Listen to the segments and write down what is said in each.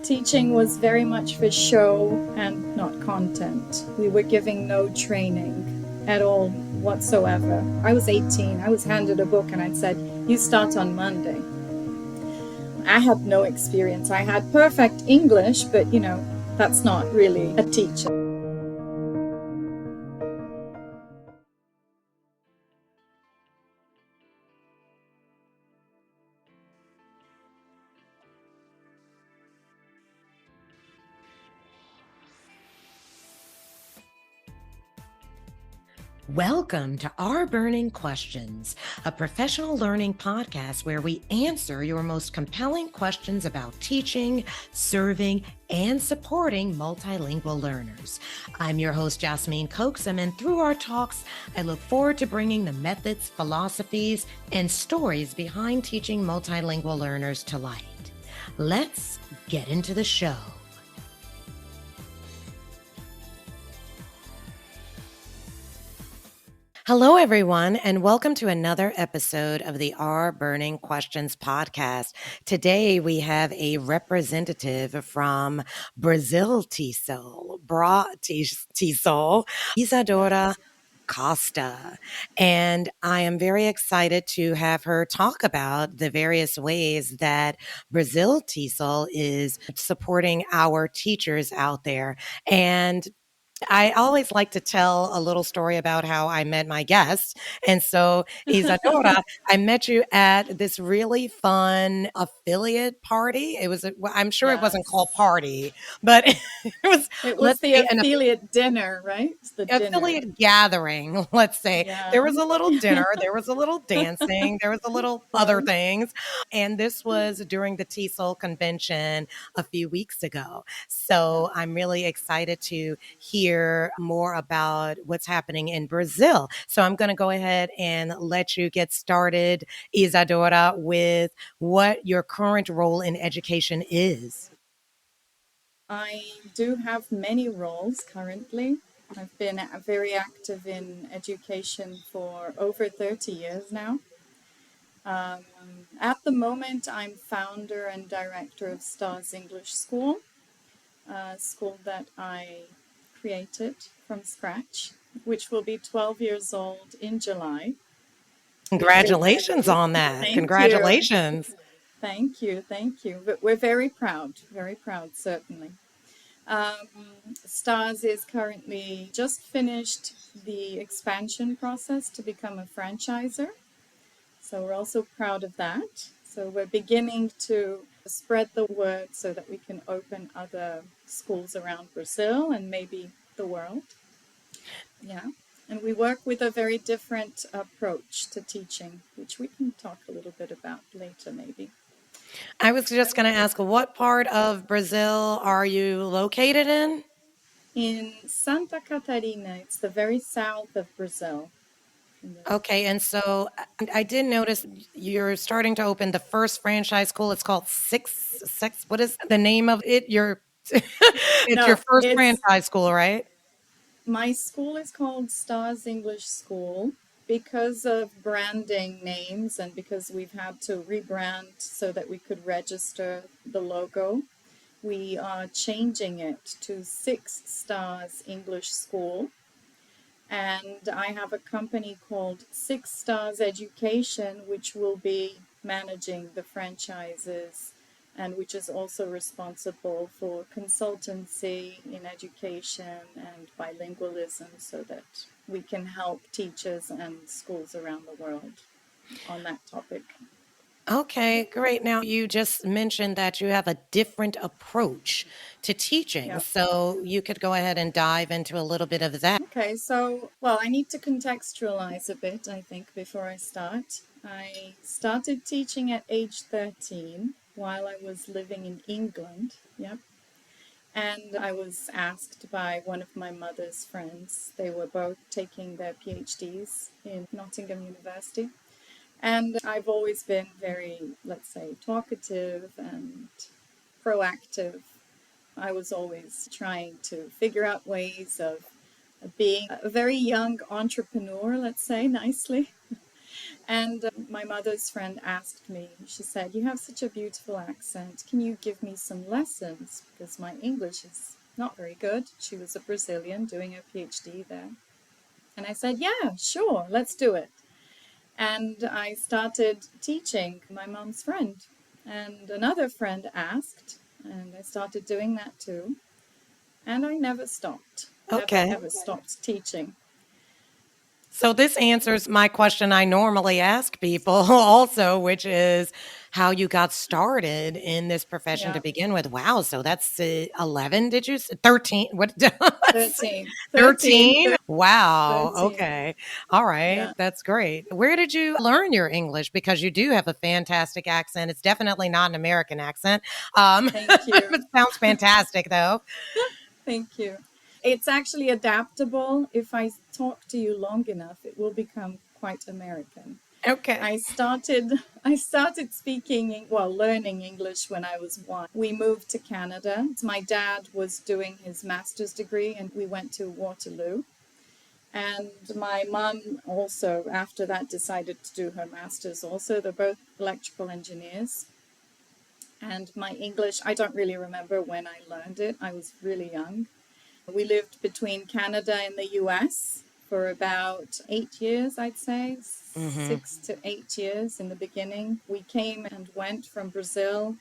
Teaching was very much for show and not content. We were giving no training at all whatsoever. I was 18. I was handed a book and I'd said, "You start on Monday." I had no experience. I had perfect English, but that's not really a teacher. Welcome to RBERNing Questions, a professional learning podcast where we answer your most compelling questions about teaching, serving, and supporting multilingual learners. I'm your host, Jasmine Coaxum, and through our talks, I look forward to bringing the methods, philosophies, and stories behind teaching multilingual learners to light. Let's get into the show. Hello, everyone, and welcome to another episode of the RBERNing Questions podcast. Today, we have a representative from BRAZ-TESOL, Isadora Costa. And I am very excited to have her talk about the various ways that BRAZ-TESOL is supporting our teachers out there. And I always like to tell a little story about how I met my guest. And so, Isadora, I met you at this really fun affiliate party. I'm sure it wasn't called party, but it was It was the affiliate dinner, right? The affiliate gathering, let's say. Yeah. There was a little dinner, there was a little dancing, there was a little other things. And this was during the TESOL convention a few weeks ago. So I'm really excited to hear more about what's happening in Brazil. So I'm going to go ahead and let you get started, Isadora, with what your current role in education is. I do have many roles currently. I've been very active in education for over 30 years now. At the moment, I'm founder and director of STARS English School, a school that I created from scratch, which will be 12 years old in July. Congratulations on that. Thank Congratulations. you. Thank you. But we're very proud, certainly. STARS is currently just finished the expansion process to become a franchiser. So we're also proud of that. So we're beginning to spread the word so that we can open other schools around Brazil and maybe the world. Yeah. And we work with a very different approach to teaching, which we can talk a little bit about later, maybe. I was just going to ask, what part of Brazil are you located in? In Santa Catarina, it's the very south of Brazil. Okay, and so I did notice you're starting to open the first franchise school. It's called Six. What is the name of it? Your your first franchise school, right? My school is called STARS English School because of branding names and because we've had to rebrand so that we could register the logo. We are changing it to Six Stars English School. And I have a company called Six Stars Education, which will be managing the franchises and which is also responsible for consultancy in education and bilingualism so that we can help teachers and schools around the world on that topic. Okay, great. Now, you just mentioned that you have a different approach to teaching. Yep. So you could go ahead and dive into a little bit of that. Okay, so, I need to contextualize a bit, I think, before I start. I started teaching at age 13 while I was living in England. Yep. And I was asked by one of my mother's friends. They were both taking their PhDs in Nottingham University. And I've always been very, let's say, talkative and proactive. I was always trying to figure out ways of being a very young entrepreneur, let's say, nicely. And my mother's friend asked me, she said, "You have such a beautiful accent. Can you give me some lessons? Because my English is not very good." She was a Brazilian doing a PhD there. And I said, "Yeah, sure, let's do it." And I started teaching my mom's friend. And another friend asked, and I started doing that too. And I never stopped, never Okay. ever stopped teaching. So this answers my question I normally ask people also, which is how you got started in this profession to Yeah, begin with. Wow. So that's 11, did you say? 13? What? 13, 13, 13? Wow. 13. Okay. All right. Yeah, That's great. Where did you learn your English? Because you do have a fantastic accent. It's definitely not an American accent. thank you. It sounds fantastic, though. Thank you. It's actually adaptable. If I talk to you long enough, it will become quite American. Okay. I started speaking, well, learning English when I was 1. We moved to Canada. My dad was doing his master's degree and we went to Waterloo. And my mum also, after that, decided to do her master's also. They're both electrical engineers. And my English, I don't really remember when I learned it. I was really young. We lived between Canada and the US for about 8 years, I'd say, Mm-hmm. 6 to 8 years in the beginning. We came and went from Brazil.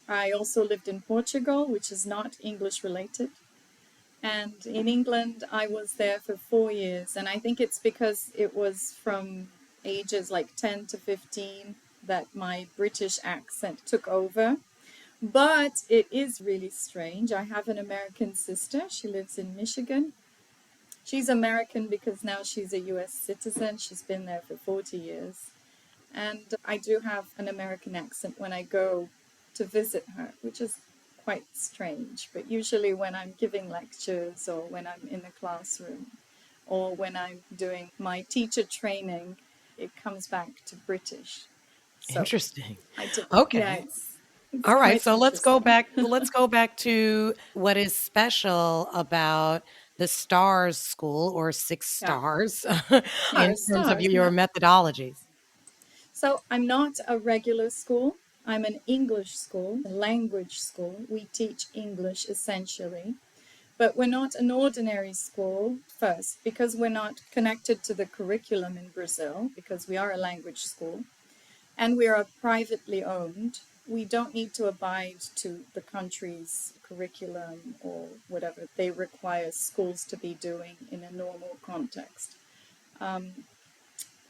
I also lived in Portugal, which is not English related. And in England, I was there for 4 years. And I think it's because it was from ages like 10 to 15 that my British accent took over. But it is really strange. I have an American sister. She lives in Michigan. She's American because now she's a US citizen. She's been there for 40 years. And I do have an American accent when I go to visit her, which is quite strange. But usually when I'm giving lectures or when I'm in the classroom or when I'm doing my teacher training, it comes back to British. So Interesting. I do, yeah, Okay. it's All right, quite so let's go interesting. back. Let's go back to what is special about the STARS school or six Yeah, stars in terms of stars, your yeah. methodologies. So I'm not a regular school. I'm an English school, a language school. We teach English essentially. But we're not an ordinary school first because we're not connected to the curriculum in Brazil because we are a language school and we are privately owned. We don't need to abide to the country's curriculum or whatever they require schools to be doing in a normal context.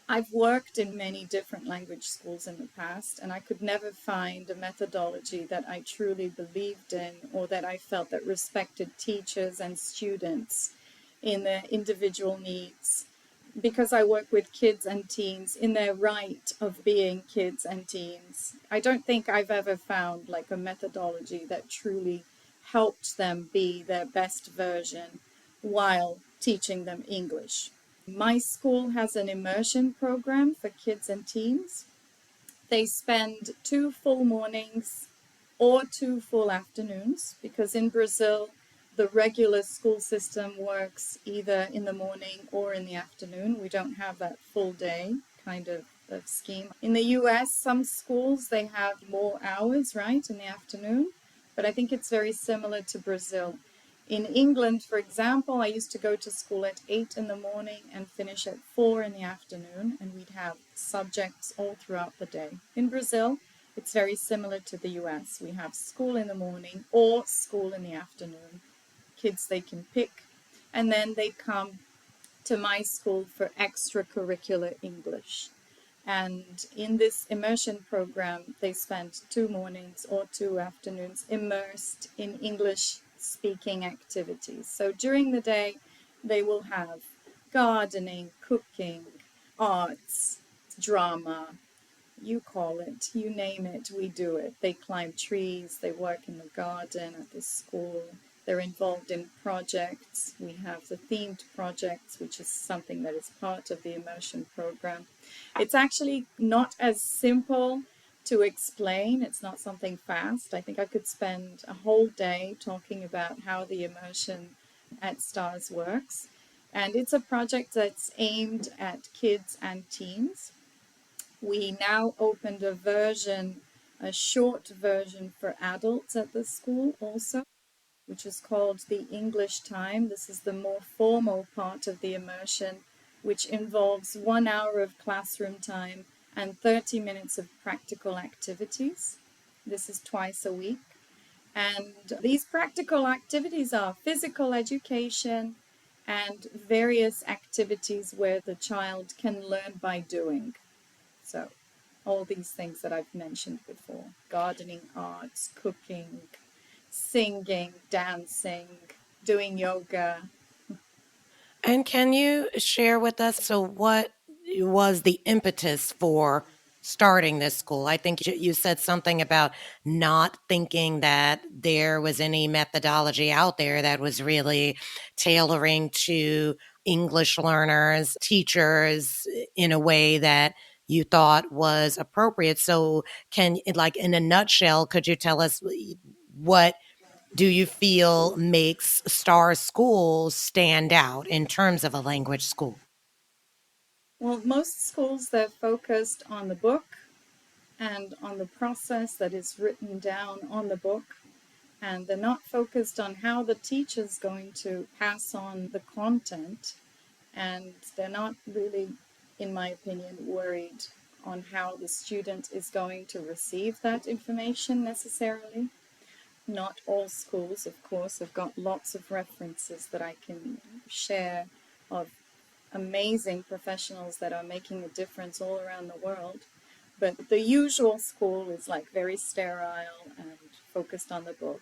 I've worked in many different language schools in the past, and I could never find a methodology that I truly believed in or that I felt that respected teachers and students in their individual needs. Because I work with kids and teens in their right of being kids and teens, I don't think I've ever found like a methodology that truly helped them be their best version while teaching them English. My school has an immersion program for kids and teens. They spend 2 full mornings or 2 full afternoons because in Brazil, the regular school system works either in the morning or in the afternoon. We don't have that full day kind of scheme. In the US, some schools, they have more hours, right, in the afternoon. But I think it's very similar to Brazil. In England, for example, I used to go to school at 8 in the morning and finish at 4 in the afternoon, and we'd have subjects all throughout the day. In Brazil, it's very similar to the US. We have school in the morning or school in the afternoon. Kids, they can pick, and then they come to my school for extracurricular English. And in this immersion program, they spend 2 mornings or 2 afternoons immersed in English speaking activities. So during the day, they will have gardening, cooking, arts, drama, you call it, you name it, we do it. They climb trees, they work in the garden at the school, they're involved in projects. We have the themed projects, which is something that is part of the immersion program. It's actually not as simple to explain. It's not something fast. I think I could spend a whole day talking about how the immersion at STARS works. And it's a project that's aimed at kids and teens. We now opened a short version for adults at the school also, which is called the English Time. This is the more formal part of the immersion, which involves 1 hour of classroom time and 30 minutes of practical activities. This is twice a week. And these practical activities are physical education and various activities where the child can learn by doing. So, all these things that I've mentioned before: gardening, arts, cooking, singing, dancing, doing yoga. And can you share with us, so what was the impetus for starting this school? I think you said something about not thinking that there was any methodology out there that was really tailoring to English learners, teachers in a way that you thought was appropriate. So, can, like, in a nutshell, could you tell us what do you feel makes Star Schools stand out in terms of a language school? Well, most schools, they're focused on the book and on the process that is written down on the book. And they're not focused on how the teacher's going to pass on the content. And they're not really, in my opinion, worried on how the student is going to receive that information necessarily. Not all schools, of course, have got lots of references that I can share of amazing professionals that are making a difference all around the world. But the usual school is like very sterile and focused on the book,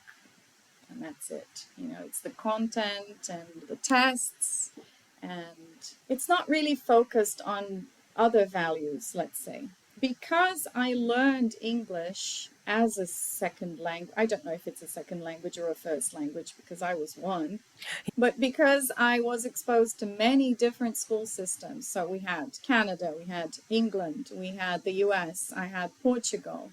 and that's it. It's the content and the tests, and it's not really focused on other values, let's say. Because I learned English as a second language, I don't know if it's a second language or a first language because I was one, but because I was exposed to many different school systems. So we had Canada, we had England, we had the US, I had Portugal.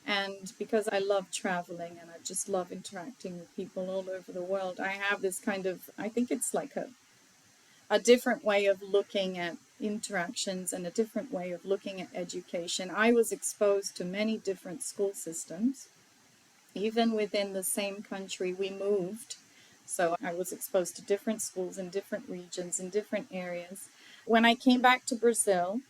And because I love traveling and I just love interacting with people all over the world, I have this kind of, I think it's like a different way of looking at interactions and a different way of looking at education. I was exposed to many different school systems. Even within the same country, we moved. So I was exposed to different schools in different regions, in different areas. When I came back to Brazil,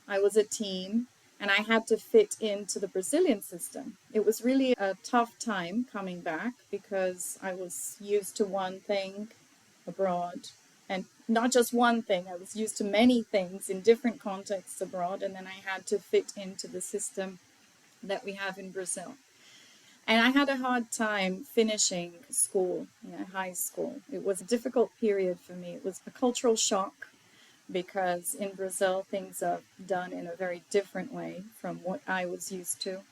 I was a teen and I had to fit into the Brazilian system. It was really a tough time coming back because I was used to one thing abroad, and not just one thing. I was used to many things in different contexts abroad, and then I had to fit into the system that we have in Brazil. And I had a hard time finishing school, high school. It was a difficult period for me. It was a cultural shock because in Brazil things are done in a very different way from what I was used to.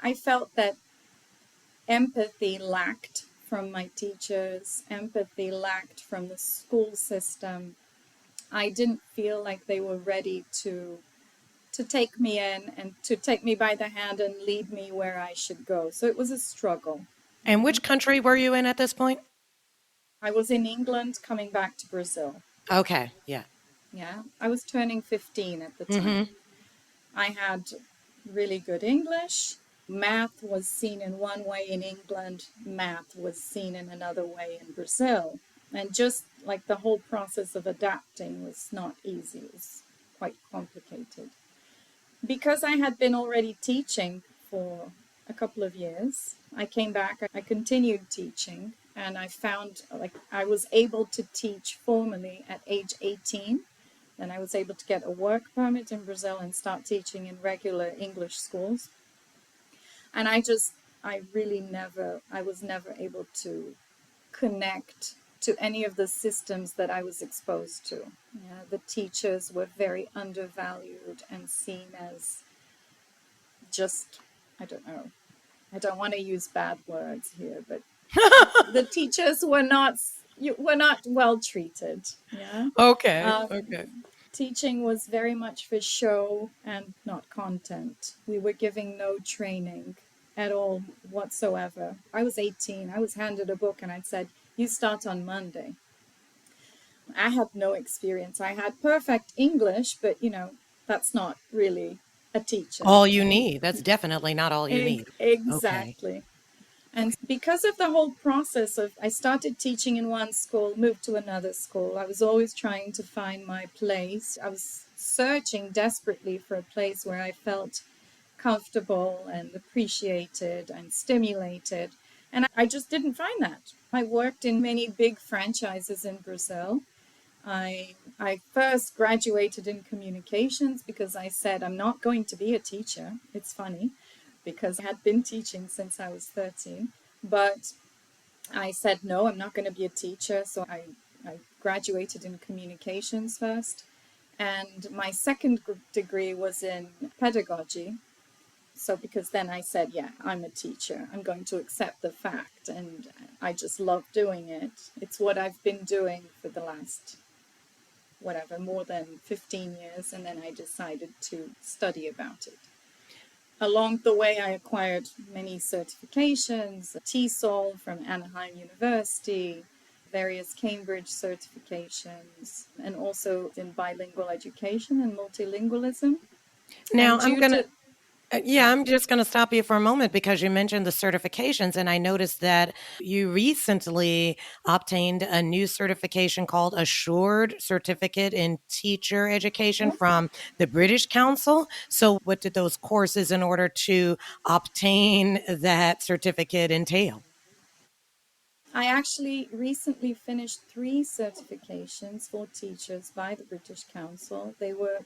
I felt that empathy lacked from my teachers, empathy lacked from the school system. I didn't feel like they were ready to take me in and to take me by the hand and lead me where I should go. So it was a struggle. And which country were you in at this point? I was in England coming back to Brazil. Okay, yeah. Yeah, I was turning 15 at the time. Mm-hmm. I had really good English. Math was seen in one way in England, math was seen in another way in Brazil. And just like the whole process of adapting was not easy, it was quite complicated. Because I had been already teaching for a couple of years, I came back, I continued teaching, and I found like I was able to teach formally at age 18. Then I was able to get a work permit in Brazil and start teaching in regular English schools. And I was never able to connect to any of the systems that I was exposed to. Yeah, the teachers were very undervalued and seen as just, I don't know, I don't want to use bad words here, but the teachers were not well treated. Yeah. Okay, Um, okay. Teaching was very much for show and not content. We were giving no training at all whatsoever. I was 18. I was handed a book and I said, "You start on Monday." I had no experience. I had perfect English, but that's not really a teacher, All you right? need. That's definitely not all you need. Okay. Exactly. And because of the whole process of, I started teaching in one school, moved to another school. I was always trying to find my place. I was searching desperately for a place where I felt comfortable and appreciated and stimulated. And I just didn't find that. I worked in many big franchises in Brazil. I first graduated in communications because I said, I'm not going to be a teacher. It's funny because I had been teaching since I was 13. But I said, no, I'm not going to be a teacher. So I graduated in communications first. And my second degree was in pedagogy. So because then I said, yeah, I'm a teacher. I'm going to accept the fact. And I just love doing it. It's what I've been doing for the last whatever, more than 15 years, and then I decided to study about it. Along the way, I acquired many certifications, TESOL from Anaheim University, various Cambridge certifications, and also in bilingual education and multilingualism. Now And I'm due going to to, Yeah, yeah, I'm just going to stop you for a moment because you mentioned the certifications, and I noticed that you recently obtained a new certification called Assured Certificate in Teacher Education yeah, from the British Council. So, what did those courses in order to obtain that certificate entail? I actually recently finished 3 certifications for teachers by the British Council. They were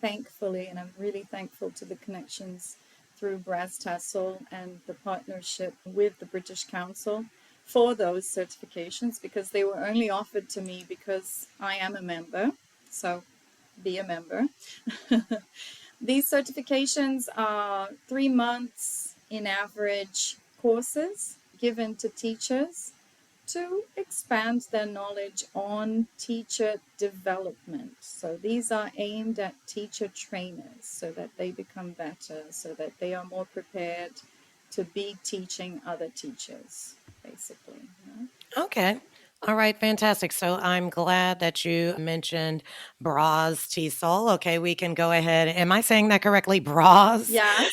thankfully, and I'm really thankful to the connections through BRAZ-TESOL and the partnership with the British Council for those certifications, because they were only offered to me because I am a member. So be a member. These certifications are 3 months in average courses given to teachers to expand their knowledge on teacher development. So these are aimed at teacher trainers so that they become better, so that they are more prepared to be teaching other teachers, basically. Okay. All right, fantastic. So I'm glad that you mentioned BRAZ-TESOL. Okay, we can go ahead. Am I saying that correctly? BRAZ? Yes,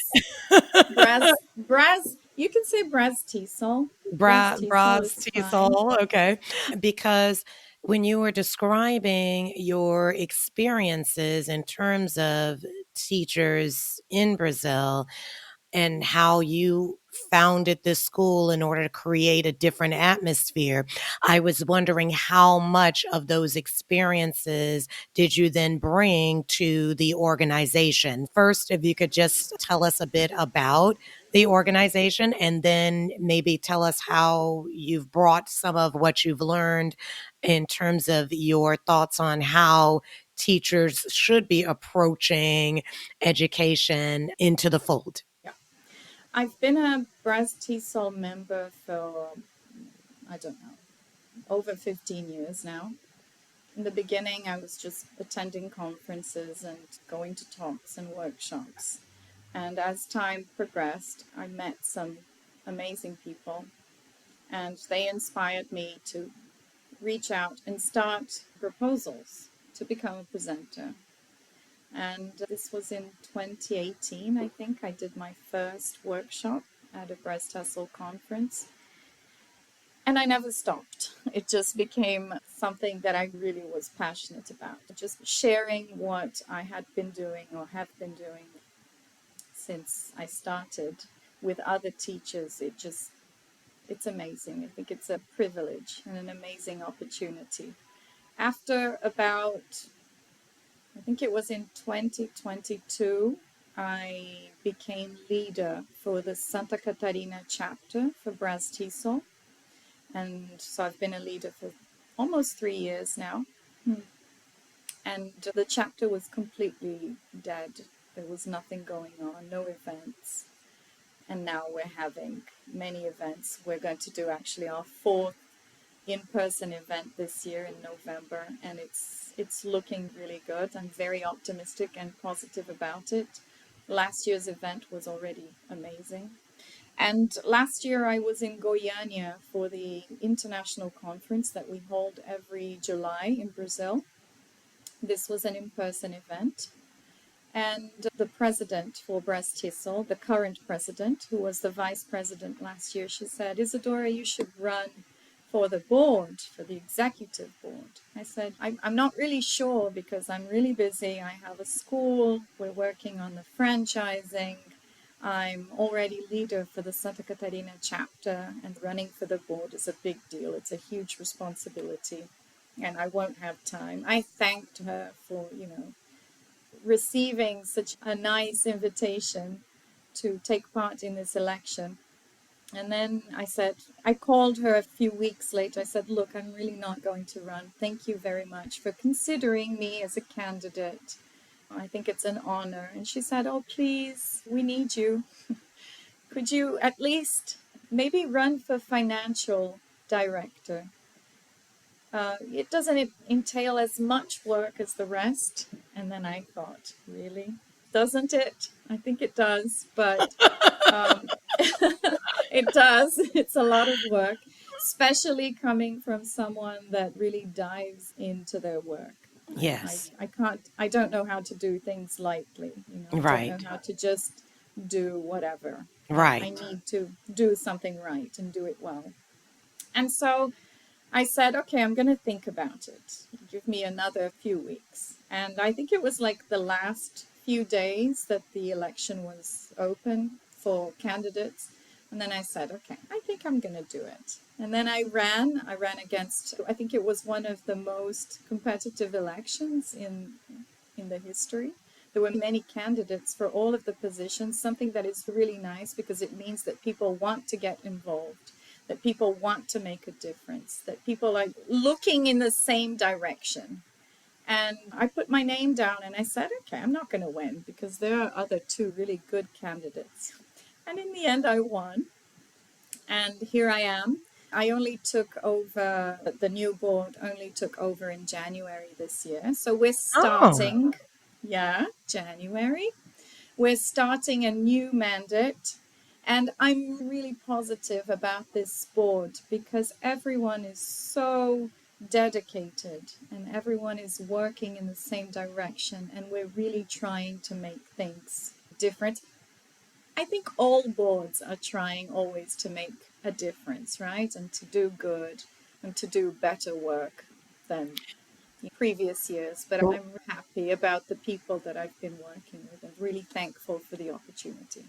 you can say BRAZ-TESOL. BRAZ-TESOL Bras is fine. Tisol, okay. Because when you were describing your experiences in terms of teachers in Brazil, and how you founded this school in order to create a different atmosphere. I was wondering how much of those experiences did you then bring to the organization? First, if you could just tell us a bit about the organization and then maybe tell us how you've brought some of what you've learned in terms of your thoughts on how teachers should be approaching education into the fold. Yeah. I've been a BRAZ-TESOL member for, I don't know, over 15 years now. In the beginning, I was just attending conferences and going to talks and workshops. And as time progressed, I met some amazing people, and they inspired me to reach out and start proposals to become a presenter. And this was in 2018, I think. I did my first workshop at a BRAZ-TESOL conference. And I never stopped. It just became something that I really was passionate about. Just sharing what I had been doing or have been doing since I started with other teachers. It's amazing. I think it's a privilege and an amazing opportunity. After about, I think it was in 2022, I became leader for the Santa Catarina chapter for BRAZ-TESOL. And so I've been a leader for almost 3 years now. And the chapter was completely dead. There was nothing going on, no events. And now we're having many events. We're going to do actually our fourth in-person event this year in November, and it's looking really good. I'm very optimistic and positive about it. Last year's event was already amazing. And last year I was in Goiânia for the international conference that we hold every July in Brazil. This was an in-person event. And the president for BRAZ-TESOL, the current president, who was the vice president last year, she said, Isadora, you should run for the board, for the executive board. I said, I'm not really sure because I'm really busy. I have a school. We're working on the franchising. I'm already leader for the Santa Catarina chapter, and running for the board is a big deal. It's a huge responsibility, and I won't have time. I thanked her for, receiving such a nice invitation to take part in this election. And then I called her a few weeks later. I said, look, I'm really not going to run. Thank you very much for considering me as a candidate. I think it's an honor. And she said, oh, please, we need you. Could you at least maybe run for financial director? It doesn't entail as much work as the rest. And then I thought, really? Doesn't it? I think it does, but it does. It's a lot of work, especially coming from someone that really dives into their work. Yes. I don't know how to do things lightly. I don't know Right. how to just do whatever. I Right. need to do something right and do it well. And so I said, okay, I'm going to think about it. Give me another few weeks. And I think it was like the last few days that the election was open for candidates. And then I said, okay, I think I'm going to do it. And then I ran against, I think it was one of the most competitive elections in the history. There were many candidates for all of the positions, something that is really nice because it means that people want to get involved, that people want to make a difference, that people are looking in the same direction. And I put my name down and I said, okay, I'm not going to win because there are other two really good candidates. And in the end, I won. And here I am. I only took over, the new board only took over in January this year. So we're Oh, starting, January. We're starting a new mandate. And I'm really positive about this board because everyone is so dedicated and everyone is working in the same direction. And we're really trying to make things different. I think all boards are trying always to make a difference, right? And to do good and to do better work than previous years. But I'm happy about the people that I've been working with and really thankful for the opportunity.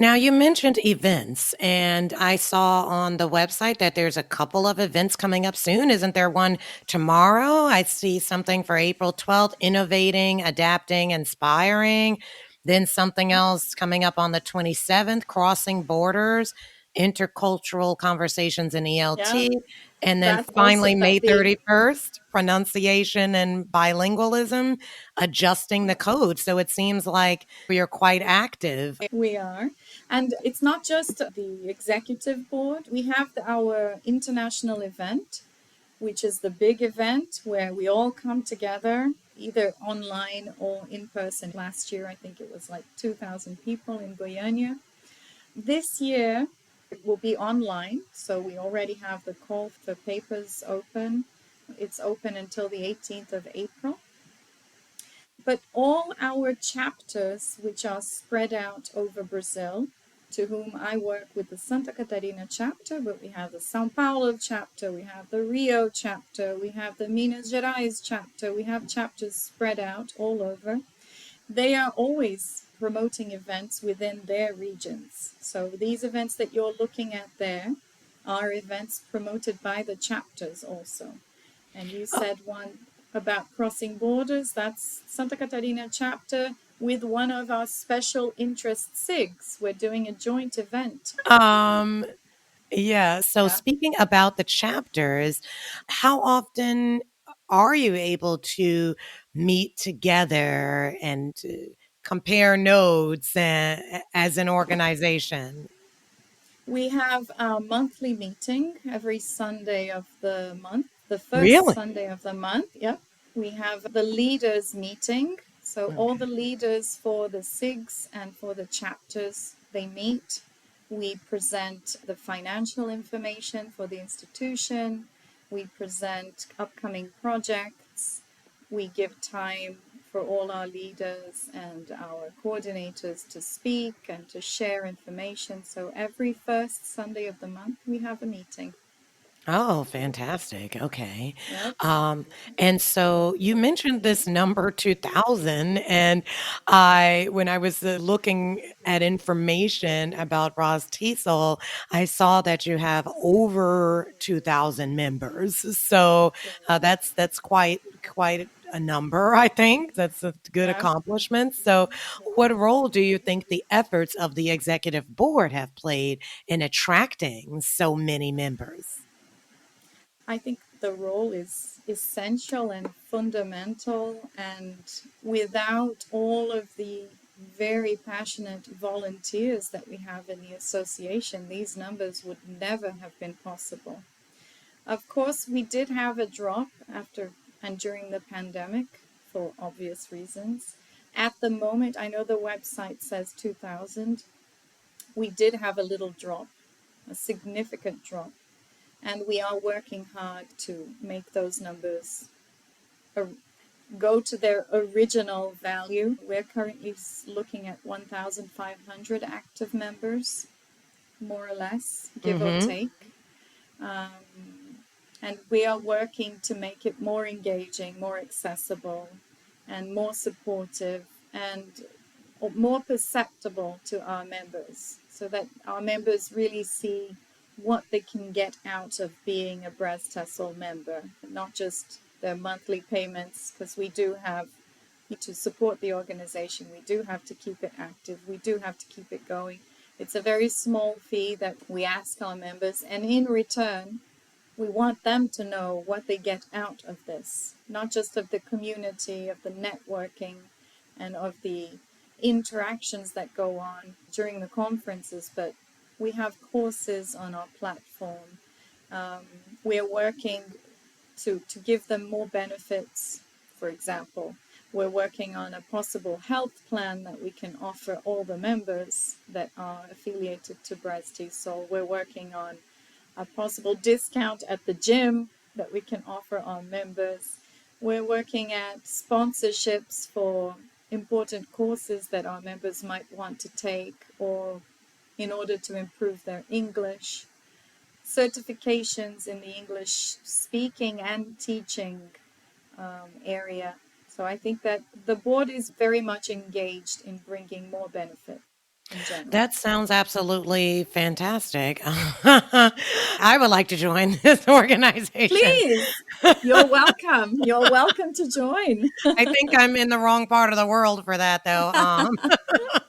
now you mentioned events, and I saw on the website that there's a couple of events coming up soon. Isn't there one tomorrow? I see something for April 12th, Innovating, Adapting, Inspiring. Then something else coming up on the 27th, Crossing Borders, Intercultural Conversations in Yeah, ELT. And then that's also finally, that May the 31st, Pronunciation and Bilingualism, Adjusting the Code. So it seems like you're quite active. we are. And it's not just the executive board. We have our international event, which is the big event where we all come together, either online or in person. Last year, I think it was like 2,000 people in Goiânia. This year, it will be online, so we already have the call for papers open. It's open until the 18th of April. But all our chapters, which are spread out over Brazil, to whom I work with the Santa Catarina chapter, but we have the São Paulo chapter, we have the Rio chapter, we have the Minas Gerais chapter, we have chapters spread out all over. They are always promoting events within their regions. So these events that you're looking at there are events promoted by the chapters also. And you said one about crossing borders. That's Santa Catarina chapter with one of our special interest SIGs. We're doing a joint event. Um, yeah. So Yeah. speaking about the chapters, how often are you able to meet together and compare notes as an organization? We have our monthly meeting every Sunday of the month, the first Really? Sunday of the month. Yep. We have the leaders meeting. So all Okay. the leaders for the SIGs and for the chapters, they meet. We present the financial information for the institution. We present upcoming projects. We give time for all our leaders and our coordinators to speak and to share information. So every first Sunday of the month, we have a meeting. Oh, fantastic. Okay. Yep. Um, and so you mentioned this number 2000, and when I was looking at information about RBERNing, I saw that you have over 2000 members. So that's quite a number, I think. That's a good Yeah. accomplishment. So, what role do you think the efforts of the executive board have played in attracting so many members? I think the role is essential and fundamental, and without all of the very passionate volunteers that we have in the association, these numbers would never have been possible. Of course, we did have a drop after and during the pandemic for obvious reasons. At the moment, I know the website says 2000. We did have a little drop, a significant drop, and we are working hard to make those numbers go to their original value. We're currently looking at 1,500 active members, more or less, give or Mm-hmm. take. And we are working to make it more engaging, more accessible, and more supportive, and more perceptible to our members, so that our members really see what they can get out of being a BRAZ-TESOL member, not just their monthly payments, because we do have to support the organization. We do have to keep it active. We do have to keep it going. It's a very small fee that we ask our members, and in return, we want them to know what they get out of this, not just of the community, of the networking, and of the interactions that go on during the conferences, but we have courses on our platform. We're working to give them more benefits. For example, we're working on a possible health plan that we can offer all the members that are affiliated to BRAZ-TESOL. We're working on a possible discount at the gym that we can offer our members. We're working at sponsorships for important courses that our members might want to take, or in order to improve their English, certifications in the English speaking and teaching area. So I think that the board is very much engaged in bringing more benefit in general. That sounds absolutely fantastic. I would like to join this organization. Please, you're welcome. You're welcome to join. I think I'm in the wrong part of the world for that, though.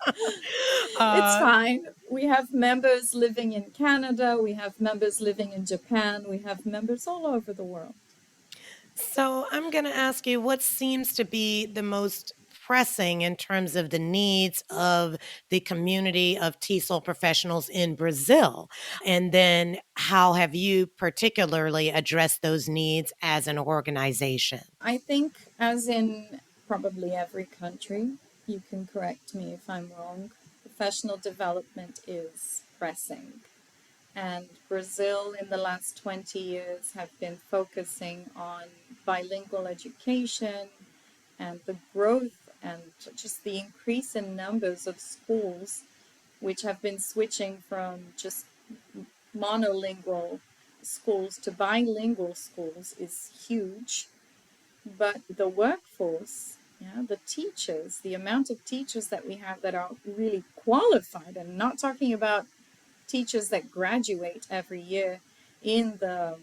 It's Uh, fine. We have members living in Canada, we have members living in Japan, we have members all over the world. so I'm going to ask you what seems to be the most pressing in terms of the needs of the community of TESOL professionals in Brazil? And then how have you particularly addressed those needs as an organization? I think, as in probably every country, you can correct me if I'm wrong, professional development is pressing. And Brazil, in the last 20 years, have been focusing on bilingual education and the growth and just the increase in numbers of schools which have been switching from just monolingual schools to bilingual schools is huge. But the workforce, yeah, the teachers, the amount of teachers that we have that are really qualified, and not talking about teachers that graduate every year in the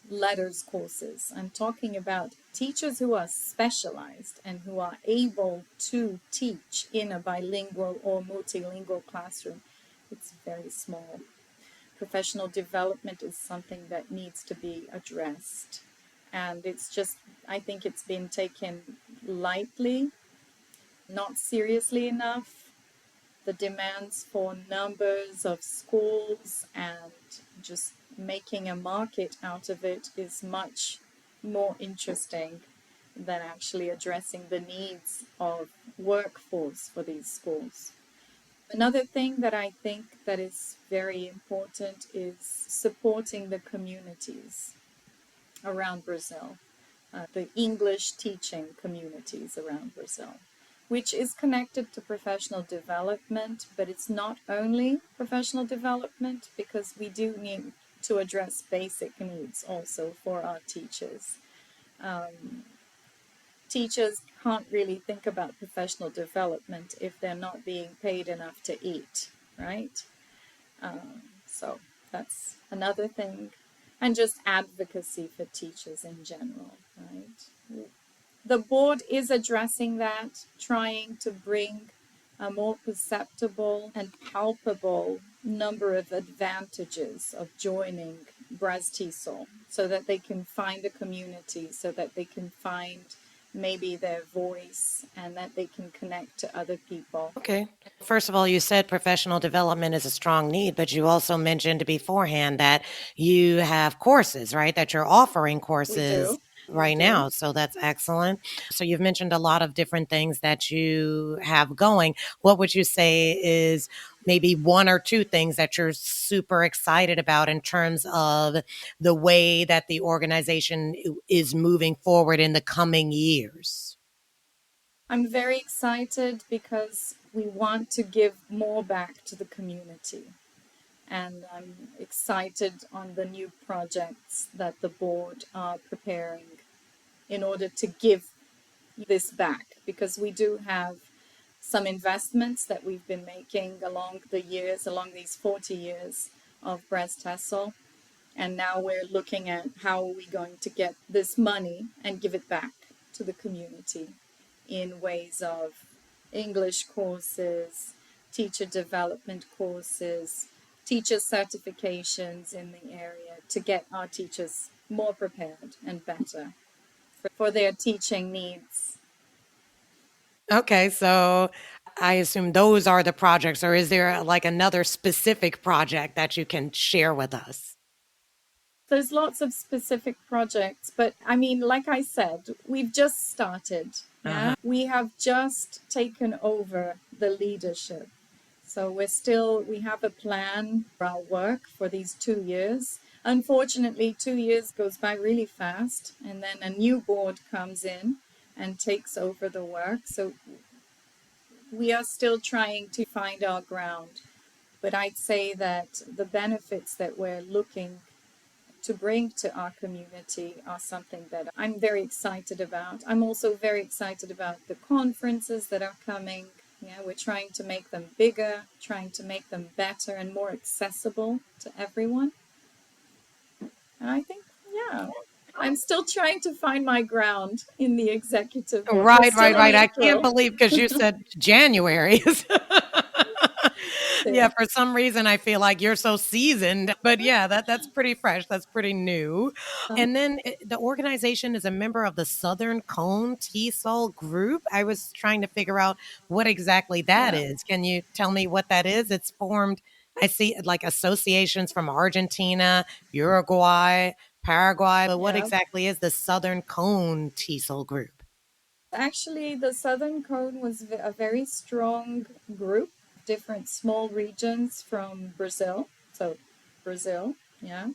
letters courses. I'm talking about teachers who are specialized and who are able to teach in a bilingual or multilingual classroom. It's very small. Professional development is something that needs to be addressed. And it's just, I think it's been taken lightly, not seriously enough. The demands for numbers of schools and just making a market out of it is much more interesting than actually addressing the needs of workforce for these schools. Another thing that I think that is very important is supporting the communities around Brazil, the English teaching communities around Brazil, which is connected to professional development, but it's not only professional development, because we do need to address basic needs also for our teachers. Teachers can't really think about professional development if they're not being paid enough to eat, right? So that's another thing. And just advocacy for teachers in general, right? The board is addressing that, trying to bring a more perceptible and palpable number of advantages of joining BRAZ-TESOL, so that they can find a community, so that they can find maybe their voice, and that they can connect to other people. Okay. First of all, you said professional development is a strong need, but you also mentioned beforehand that you have courses, right? That you're offering We courses do. We right do. now. So that's excellent. So you've mentioned a lot of different things that you have going. What would you say is maybe one or two things that you're super excited about in terms of the way that the organization is moving forward in the coming years? I'm very excited because we want to give more back to the community. And I'm excited on the new projects that the board are preparing in order to give this back, because we do have some investments that we've been making along the years, along these 40 years of BRAZ-TESOL. And now we're looking at how are we going to get this money and give it back to the community in ways of English courses, teacher development courses, teacher certifications in the area, to get our teachers more prepared and better for their teaching needs. Okay, so I assume those are the projects, or is there like another specific project that you can share with us? There's lots of specific projects, but I mean, like I said, we've just started. Uh-huh. Yeah, we have just taken over the leadership. So we have a plan for our work for these 2 years. Unfortunately, 2 years goes by really fast, and then a new board comes in and takes over the work. So we are still trying to find our ground. But I'd say that the benefits that we're looking to bring to our community are something that I'm very excited about. I'm also very excited about the conferences that are coming. Yeah, we're trying to make them bigger, trying to make them better and more accessible to everyone. And I think, yeah, I'm still trying to find my ground in the executive board. We're Right, still right, in right. I can't April. believe because you said January. Yeah, Yeah. for some reason I feel like you're so seasoned, but yeah, that's pretty fresh. That's pretty new. And then the organization is a member of the Southern Cone T-Sol group. I was trying to figure out what exactly that Yeah. is. Can you tell me what that is? It's formed, I see like associations from Argentina, Uruguay, Paraguay, but what Yeah. exactly is the Southern Cone T-Sol group? Actually, the Southern Cone was a very strong group, different small regions from Brazil. So, Brazil, yeah,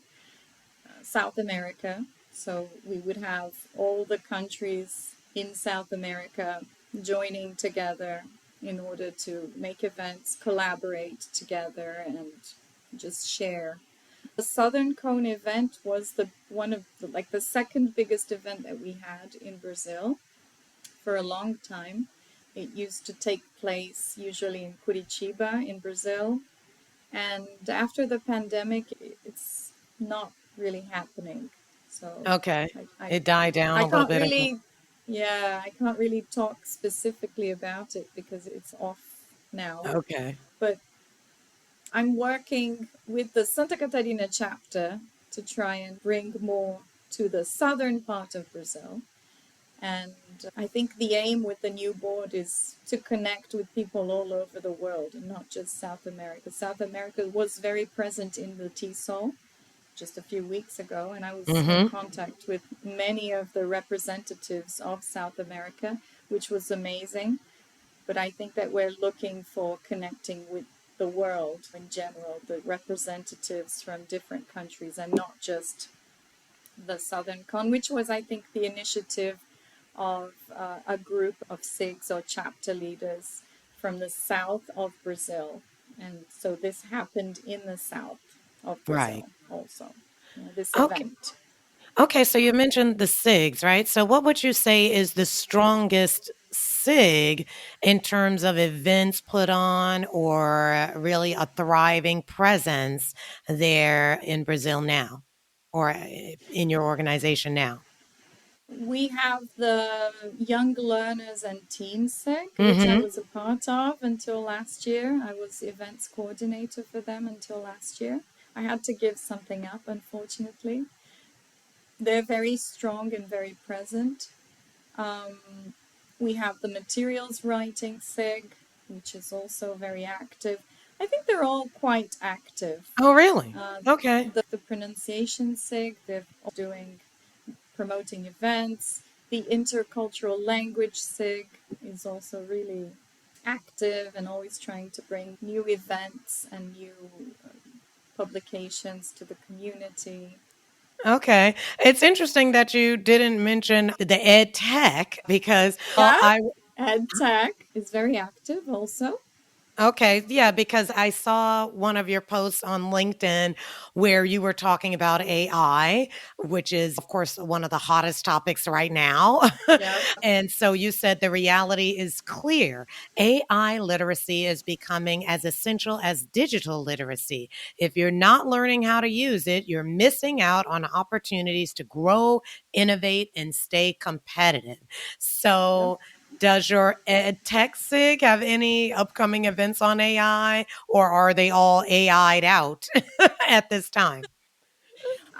South America. So, we would have all the countries in South America joining together in order to make events, collaborate together, and just share. The Southern Cone event was the one of like the second biggest event that we had in Brazil for a long time. It used to take place usually in Curitiba in Brazil. And after the pandemic, it's not really happening. So Okay. I, I, It died down I a little can't bit. really, yeah, I can't really talk specifically about it because it's off now. Okay. But I'm working with the Santa Catarina chapter to try and bring more to the southern part of Brazil. And I think the aim with the new board is to connect with people all over the world and not just South America. South America was very present in the TESOL just a few weeks ago, and I was in Mm-hmm. contact with many of the representatives of South America, which was amazing. But I think that we're looking for connecting with the world in general, the representatives from different countries, and not just the Southern Con, which was, I think, the initiative of a group of SIGs or chapter leaders from the south of Brazil. And so this happened in the south of Right. Brazil also, this Okay. event. Okay, so you mentioned the SIGs, right? So what would you say is the strongest SIG in terms of events put on or really a thriving presence there in Brazil now or in your organization now? We have the Young Learners and Teen SIG, which I Mm-hmm. was a part of until last year. I was events coordinator for them until last year. I had to give something up, unfortunately. They're very strong and very present. We have the materials writing SIG, which is also very active. I think they're all quite active. Oh, really? Uh, Okay. the pronunciation SIG, they're doing promoting events. The intercultural language SIG is also really active and always trying to bring new events and new publications to the community. Okay. It's interesting that you didn't mention the ed tech because Yeah, I ed tech is very active also. okay, yeah, because I saw one of your posts on LinkedIn where you were talking about AI, which is, of course, one of the hottest topics right now. Yeah, And so you said the reality is clear. AI literacy is becoming as essential as digital literacy. If you're not learning how to use it, you're missing out on opportunities to grow, innovate, and stay competitive. yeah. So, does your ed tech SIG have any upcoming events on AI, or are they all AI'd out at this time?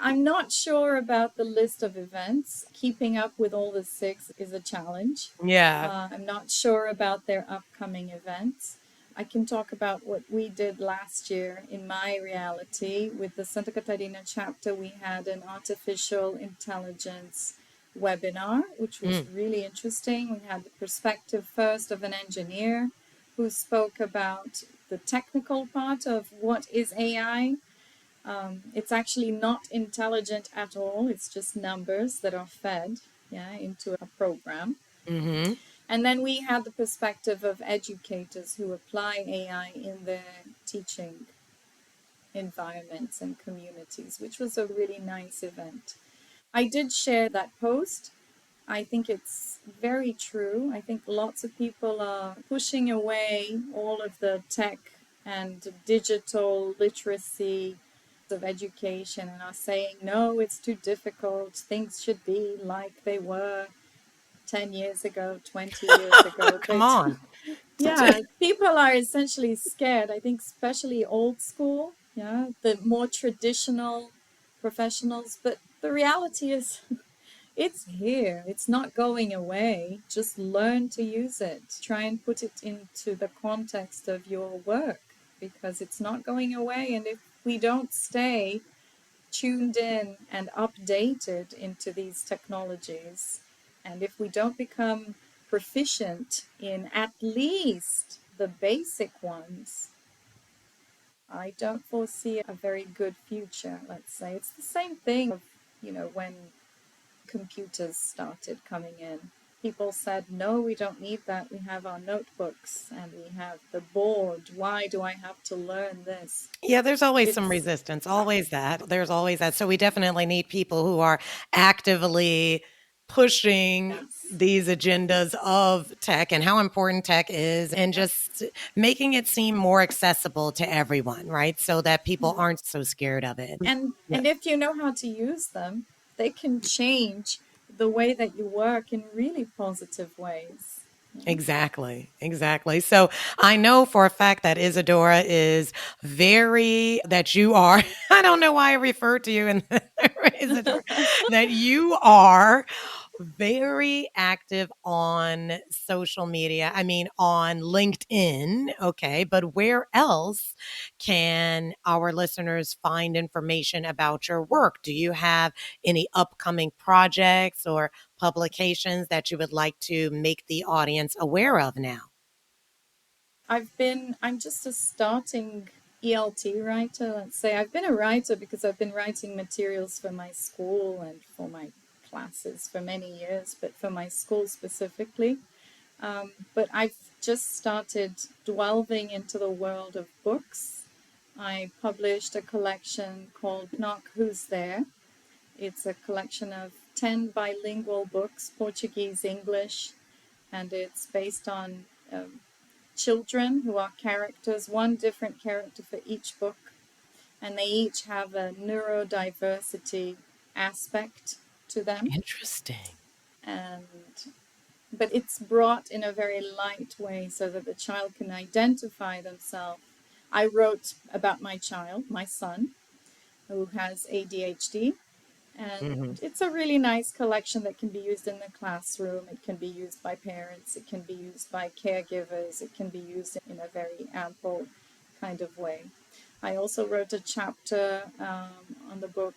I'm not sure about the list of events. Keeping up with all the SIGs is a challenge. Yeah. I'm not sure about their upcoming events. I can talk about what we did last year in my reality. With the Santa Catarina chapter, we had an artificial intelligence webinar, which was Mm, really interesting. We had the perspective first of an engineer who spoke about the technical part of what is AI. It's actually not intelligent at all. It's just numbers that are fed, yeah, into a program. mm-hmm. And then we had the perspective of educators who apply AI in their teaching environments and communities, which was a really nice event. I did share that post. I think it's very true. I think lots of people are pushing away all of the tech and digital literacy of education and are saying, no, it's too difficult. Things should be like they were 10 years ago, 20 years ago. Come But on. yeah, people are essentially scared. I think, especially old school, yeah, the more traditional professionals. But the reality is, it's here. It's not going away. Just learn to use it. Try and put it into the context of your work because it's not going away. And if we don't stay tuned in and updated into these technologies, and if we don't become proficient in at least the basic ones, I don't foresee a very good future, let's say. It's the same thing of, when computers started coming in. People said, no, we don't need that. We have our notebooks and we have the board. Why do I have to learn this? Yeah, there's always some It's, resistance, always that. There's always that. So we definitely need people who are actively pushing yes. these agendas of tech and how important tech is and just making it seem more accessible to everyone, right? So that people Yeah. aren't so scared of it. Yeah. And if you know how to use them, they can change the way that you work in really positive ways. Yeah. Exactly, exactly. So I know for a fact that Isadora is very, that you are, I don't know why I refer to you in Isadora, that you are very active on social media. I mean, on LinkedIn. Okay. But where else can our listeners find information about your work? Do you have any upcoming projects or publications that you would like to make the audience aware of now? I'm just a starting ELT writer, let's say. I've been a writer because I've been writing materials for my school and for my classes for many years, but for my school specifically. But I've just started delving into the world of books. I published a collection called Knock Who's There. It's a collection of 10 bilingual books, Portuguese, English, and it's based on children who are characters, one different character for each book, and they each have a neurodiversity aspect to them. Interesting. And but it's brought in a very light way so that the child can identify themselves. I wrote about my child, my son, who has ADHD, and Hmm. it's a really nice collection that can be used in the classroom. It can be used by parents, it can be used by caregivers, it can be used in a very ample kind of way. I also wrote a chapter on the book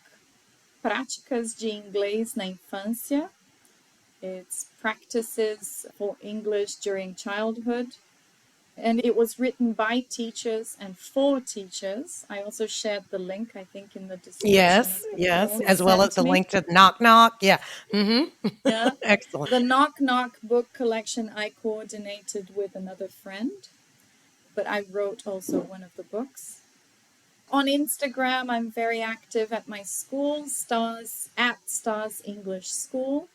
Práticas de Inglês na Infância. It's practices for English during childhood. And it was written by teachers and for teachers. I also shared the link, I think, in the description Yes, of the yes, poem you as well as sent the me. link to Knock Knock. Yeah. Hmm. Yeah. Excellent. The Knock Knock book collection I coordinated with another friend, but I wrote also one of the books. On Instagram, I'm very active at my school, Stars English School.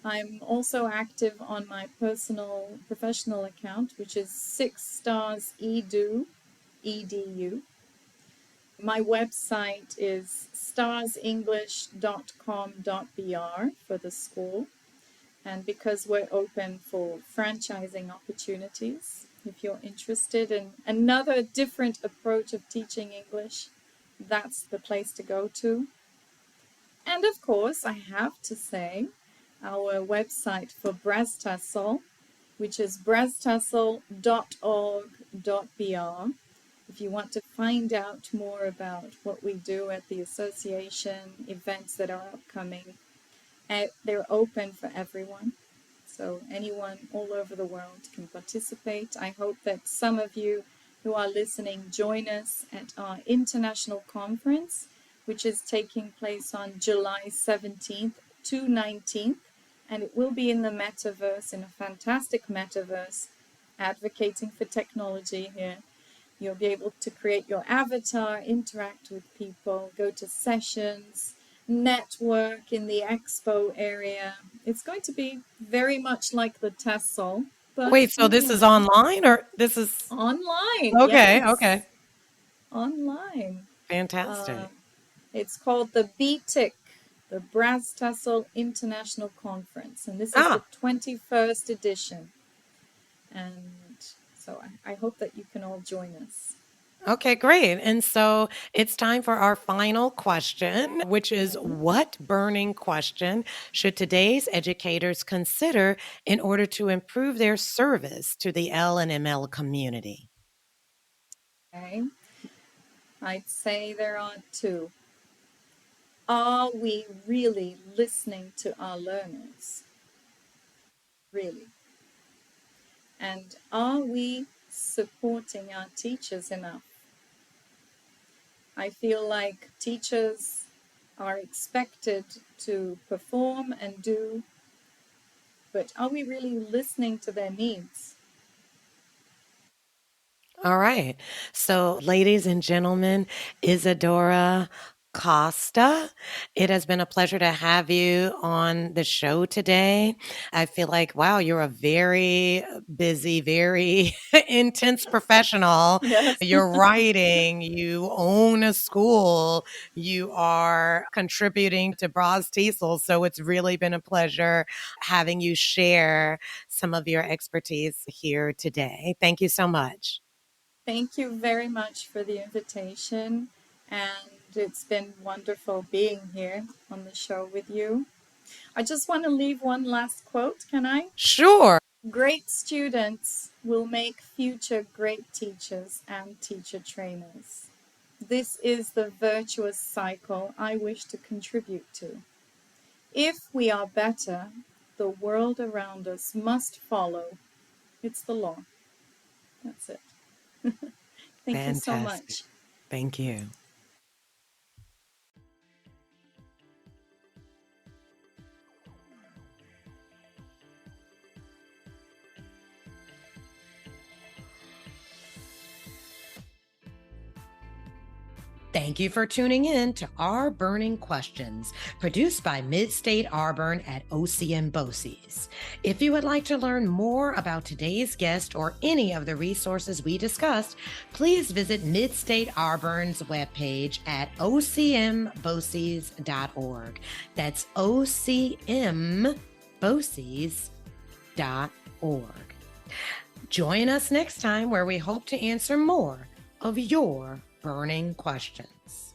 I'm also active on my personal professional account, which is 6 Stars Edu. My website is starsenglish.com.br for the school. And because we're open for franchising opportunities, if you're interested in another different approach of teaching English, that's the place to go to. And of course, I have to say, our website for BRAZ-TESOL, which is braztesol.org.br. If you want to find out more about what we do at the association, events that are upcoming, they're open for everyone. So anyone all over the world can participate. I hope that some of you who are listening join us at our international conference, which is taking place on July 17th to 19th. And it will be in the metaverse, in a fantastic metaverse, advocating for technology here. You'll be able to create your avatar, interact with people, go to sessions, network in the expo area. It's going to be very much like the TESOL, but Wait, so this is online. online or this is Online, okay, okay. yes. Online. Uh, Fantastic. it's called the BTIC, the BRAZ-TESOL International Conference, and this is the Ah, 21st edition. And so I hope that you can all join us. okay, great. And so it's time for our final question, which is Okay. what burning question should today's educators consider in order to improve their service to the L and ML community? Okay. I'd say there are two. Are we really listening to our learners? Really? And are we supporting our teachers enough? I feel like teachers are expected to perform and do, but are we really listening to their needs? All right. So, ladies and gentlemen, Isadora Costa, it has been a pleasure to have you on the show today. I feel like, wow, you're a very busy, very intense professional. Yes. You're writing, you own a school, you are contributing to BRAZ-TESOL. So, it's really been a pleasure having you share some of your expertise here today. Thank you so much. Thank you very much for the invitation. And it's been wonderful being here on the show with you. I just want to leave one last quote, can I? Sure. Great students will make future great teachers and teacher trainers. This is the virtuous cycle I wish to contribute to. If we are better, the world around us must follow. It's the law. That's it. Thank you so Fantastic. much. Thank you. Thank you for tuning in to RBERNing Questions, produced by Mid-State RBERN at OCM BOCES. If you would like to learn more about today's guest or any of the resources we discussed, please visit Mid-State RBERN's webpage at ocmboces.org. That's ocmboces.org. Join us next time where we hope to answer more of your burning questions.